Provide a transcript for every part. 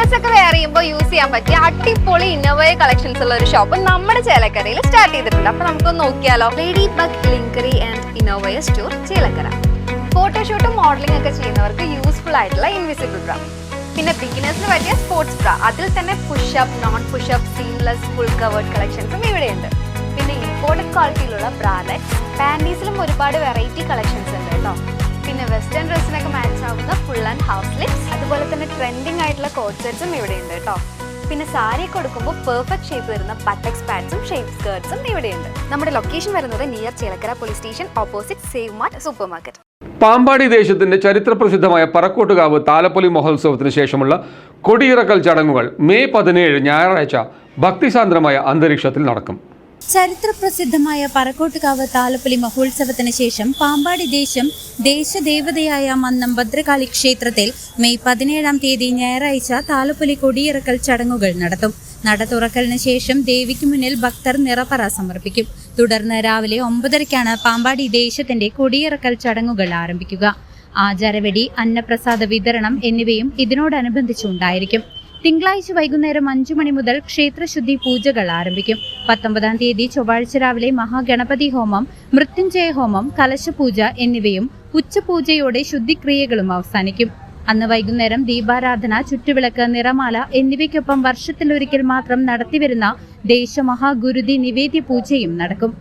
Beginners ഒക്കെ wear ചെയ്യുമ്പോൾ use ചെയ്യാൻ പറ്റിയ അടിപൊളി ഇന്നോവയ കളക്ഷൻസ് ഉള്ള ഒരു ഷോപ്പ് നമ്മുടെ ചേലക്കരയിൽ സ്റ്റാർട്ട് ചെയ്തിട്ടുണ്ട്. അപ്പൊ നമുക്കൊന്ന് നോക്കിയാലോ. ലേഡി ബഗ് ലിങ്കറി ആൻഡ് ഇന്നോവയ സ്റ്റോർ ചേലക്കര. ഫോട്ടോഷൂട്ടും മോഡലിംഗ് ഒക്കെ ചെയ്യുന്നവർക്ക് യൂസ്ഫുൾ ആയിട്ടുള്ള ഇൻവിസിബിൾ ബ്ര, പിന്നെ ബിഗിനേഴ്സിന് പറ്റിയ സ്പോർട്സ് ബ്ര, അതിൽ തന്നെ push up, non push up, seamless, full covered കളക്ഷൻസും ഇവിടെയുണ്ട്. പിന്നെ ഇമ്പോർട്ടഡ് ക്വാളിറ്റിയിലുള്ള ബ്രാലറ്റ്സ്, പാൻറ്റീസിലും ഒരുപാട് വെറൈറ്റി കളക്ഷൻസ് ഉണ്ട് കേട്ടോ. പിന്നെ വെസ്റ്റേൺ ഡ്രസ്സിനൊക്കെ മാച്ച് ആവുന്ന ഫുൾ ആൻഡ് ഹാഫ് സ്ലിപ്സ്, അതുപോലെ തന്നെ ട്രെൻഡിങ് ആയിട്ടുള്ള കോട്ട് സെറ്റ്സും ഇവിടെയുണ്ട് കേട്ടോ. പിന്നെ സാരി കൊടുക്കുമ്പോൾ പെർഫെക്റ്റ് ഷേപ്പ് വരുന്ന ബട്ടക്സ് പാഡ്സും ഷേപ്പ് സ്കേർട്സും ഇവിടെയുണ്ട്. നമ്മുടെ ലൊക്കേഷൻ വരുന്നത് near Chelakkara police station, opposite save mart super market. Pampady ദേശത്തിന്റെ ചരിത്രപ്രസിദ്ധമായ പറക്കോട്ടുകാവ് താലപ്പൊലി മഹോത്സവത്തിന് ശേഷമുള്ള കൊടിയിറക്കൽ ചടങ്ങുകൾ മെയ് 17 ഞായറാഴ്ച ഭക്തിസാന്ദ്രമായ അന്തരീക്ഷത്തിൽ നടക്കും. ചരിത്രപ്രസിദ്ധമായ പറക്കോട്ടുകാവ് താലപ്പൊലി മഹോത്സവത്തിന് ശേഷം പാമ്പാടി ദേശദേവതയായ മന്നം ഭദ്രകാളി ക്ഷേത്രത്തിൽ മെയ് 17 ഞായറാഴ്ച താലപ്പൊലി കൊടിയിറക്കൽ ചടങ്ങുകൾ നടത്തും. നട തുറക്കലിന് ശേഷം ദേവിക്ക് മുന്നിൽ ഭക്തർ നിറപ്പറ സമർപ്പിക്കും. തുടർന്ന് രാവിലെ 9:30 പാമ്പാടി ദേശത്തിന്റെ കൊടിയിറക്കൽ ചടങ്ങുകൾ ആരംഭിക്കുക. ആചാരവെടി, അന്നപ്രസാദ വിതരണം എന്നിവയും ഇതിനോടനുബന്ധിച്ചുണ്ടായിരിക്കും. തിങ്കളാഴ്ച വൈകുന്നേരം 5 മണി മുതൽ ക്ഷേത്രശുദ്ധി പൂജകൾ ആരംഭിക്കും. 19 ചൊവ്വാഴ്ച രാവിലെ മഹാഗണപതി ഹോമം, മൃത്യുഞ്ജയ ഹോമം, കലശപൂജ എന്നിവയും ഉച്ചപൂജയോടെ ശുദ്ധിക്രിയകളും അവസാനിക്കും. അന്ന് വൈകുന്നേരം ദീപാരാധന, ചുറ്റുവിളക്ക്, നിറമാല എന്നിവയ്ക്കൊപ്പം വർഷത്തിലൊരിക്കൽ മാത്രം നടത്തിവരുന്ന ദേശമഹാഗുരുതി നിവേദ്യ പൂജയും നടക്കും.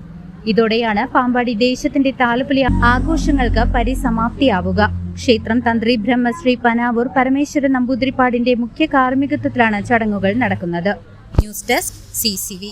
ഇതോടെയാണ് പാമ്പാടി ദേശത്തിന്റെ താലപ്പൊലി ആഘോഷങ്ങൾക്ക് പരിസമാപ്തിയാവുക. ക്ഷേത്രം തന്ത്രി ബ്രഹ്മശ്രീ പനാവൂർ പരമേശ്വരൻ നമ്പൂതിരിപ്പാടിന്റെ മുഖ്യ കാർമ്മികത്വത്തിലാണ് ചടങ്ങുകൾ നടക്കുന്നത്. News desk CCV.